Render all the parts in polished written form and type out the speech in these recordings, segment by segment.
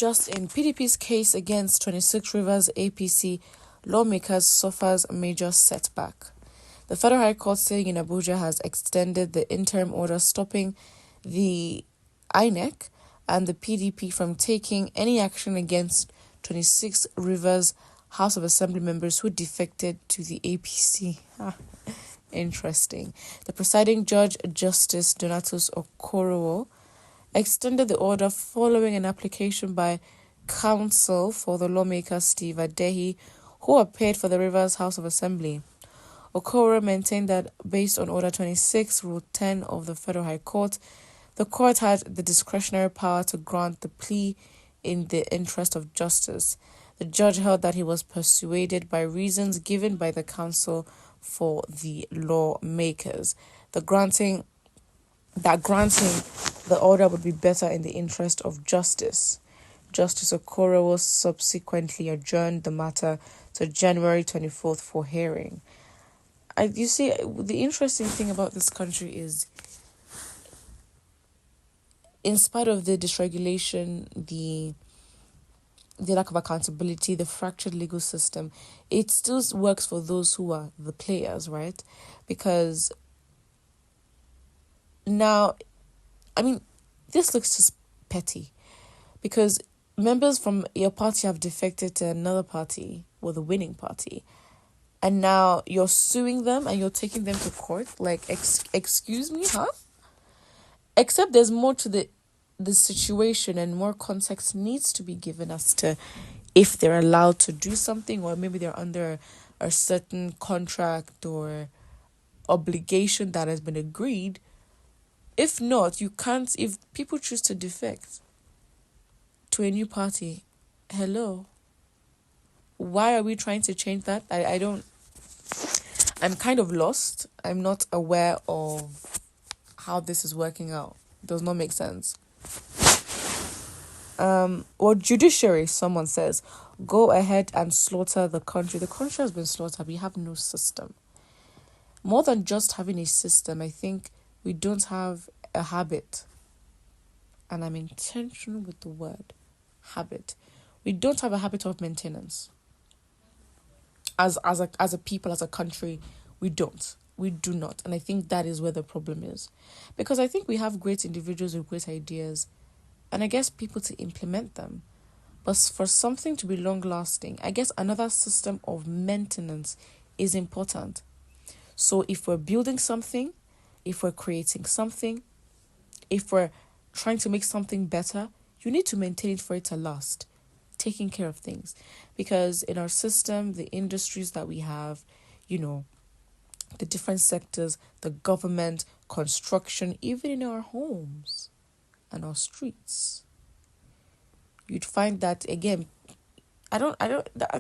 just in. PDP's case against 26 Rivers APC lawmakers suffers a major setback. The Federal High Court sitting in Abuja has extended the interim order stopping the Inec and the PDP from taking any action against 26 Rivers House of Assembly members who defected to the APC. Interesting. The presiding judge, Justice Donatus Okorowo, extended the order following an application by counsel for the lawmaker Steve Adehi, who appeared for the Rivers House of Assembly. Okorowo maintained that based on Order 26, Rule 10 of the Federal High Court, the court had the discretionary power to grant the plea in the interest of justice. The judge held that he was persuaded by reasons given by the counsel for the lawmakers. Granting the order would be better in the interest of justice. Justice Okorowo subsequently adjourned the matter to January 24th for hearing. You see, the interesting thing about this country is, in spite of the dysregulation, the lack of accountability, the fractured legal system, it still works for those who are the players, right? Because now, this looks just petty, because members from your party have defected to another party, or the winning party, and now you're suing them and you're taking them to court. Like, excuse me, huh? Except there's more to the situation, and more context needs to be given as to if they're allowed to do something, or maybe they're under a certain contract or obligation that has been agreed. If not, you can't. If people choose to defect to a new party, hello, why are we trying to change that? I'm kind of lost. I'm not aware of how this is working out. It does not make sense. Or judiciary, someone says, go ahead and slaughter the country. The country has been slaughtered. We have no system. More than just having a system, I think we don't have a habit. And I'm intentional with the word habit. We don't have a habit of maintenance. As a people, as a country, we don't. We do not. And I think that is where the problem is. Because I think we have great individuals with great ideas, and I guess people to implement them. But for something to be long-lasting, I guess another system of maintenance is important. So if we're building something, if we're creating something, if we're trying to make something better, you need to maintain it for it to last. Taking care of things. Because in our system, the industries that we have, the different sectors, the government, construction, even in our homes and our streets, you'd find that, again, I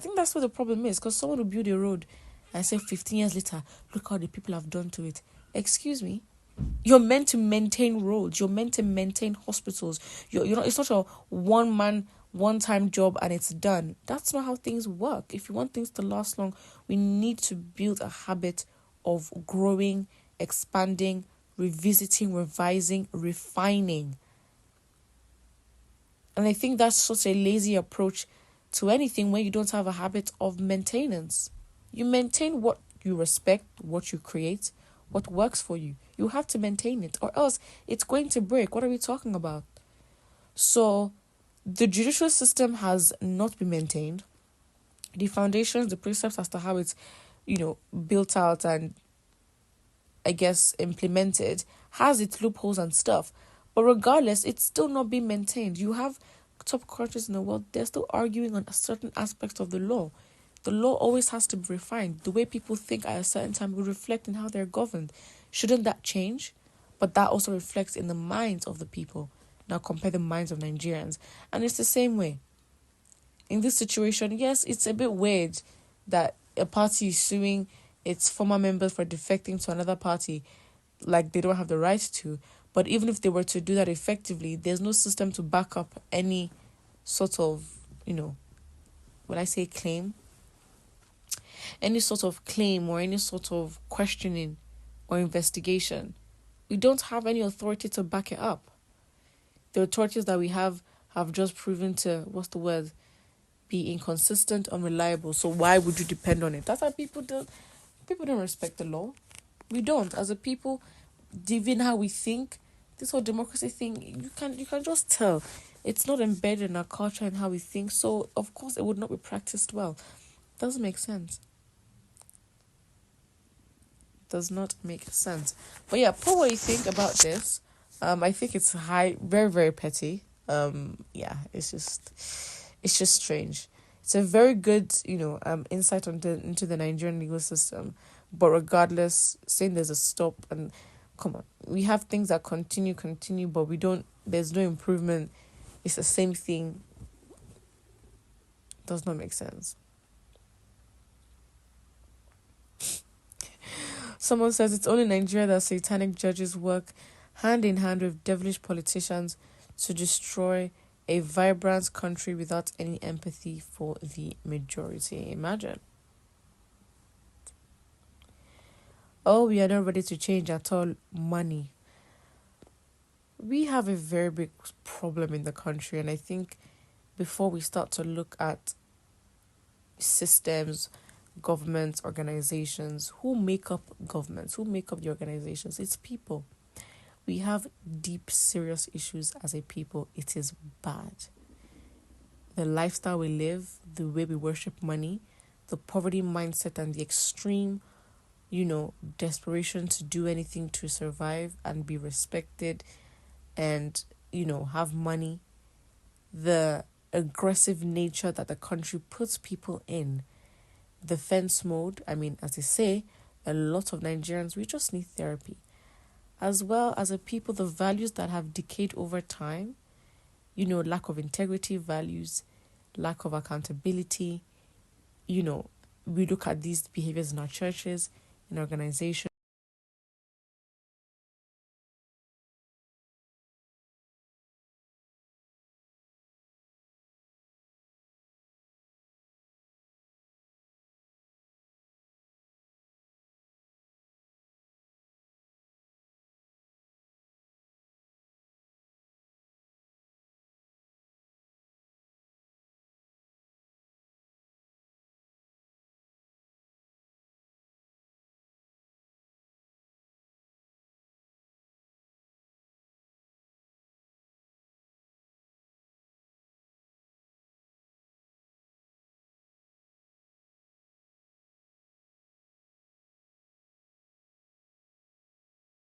think that's what the problem is, because someone will build a road and say 15 years later, look how the people have done to it. Excuse me? You're meant to maintain roads. You're meant to maintain hospitals. It's not a one-man, one-time job and it's done. That's not how things work. If you want things to last long, we need to build a habit of growing, expanding, revisiting, revising, refining. And I think that's such a lazy approach to anything when you don't have a habit of maintenance. You maintain what you respect, what you create, what works for you. You have to maintain it, or else it's going to break. What are we talking about? So the judicial system has not been maintained. The foundations, the precepts as to how it's, built out and, I guess, implemented, has its loopholes and stuff. But regardless, it's still not being maintained. You have top countries in the world, they're still arguing on certain aspects of the law. The law always has to be refined. The way people think at a certain time will reflect in how they're governed. Shouldn't that change? But that also reflects in the minds of the people. Now compare the minds of Nigerians. And it's the same way. In this situation, yes, it's a bit weird that a party is suing its former members for defecting to another party like they don't have the right to. But even if they were to do that effectively, there's no system to back up any sort of, when I say claim, any sort of claim or any sort of questioning or investigation. We don't have any authority to back it up. The authorities that we have have just proven to, what's the word, be inconsistent, unreliable. So why would you depend on it? That's how people don't respect the law. We don't. As a people, even how we think, this whole democracy thing, you can just tell. It's not embedded in our culture and how we think. So of course it would not be practiced well. Doesn't make sense. Does not make sense. But yeah, Paul, what you think about this? I think it's very, very petty. Yeah, it's just strange. It's a very good, insight into the Nigerian legal system. But regardless, saying there's a stop, and come on, we have things that continue, but we don't. There's no improvement. It's the same thing. Does not make sense. Someone says it's only Nigeria that satanic judges work hand in hand with devilish politicians to destroy a vibrant country without any empathy for the majority. Imagine. Oh, we are not ready to change at all. Money. We have a very big problem in the country, and I think before we start to look at systems, governments, organizations, who make up governments, who make up the organizations, it's people. We have deep, serious issues as a people. It is bad. The lifestyle we live, the way we worship money, the poverty mindset, and the extreme, desperation to do anything to survive and be respected and, have money. The aggressive nature that the country puts people in. Defense mode. I mean, as they say, a lot of Nigerians, we just need therapy. As well as a people, the values that have decayed over time, lack of integrity values, lack of accountability, we look at these behaviors in our churches, in organizations.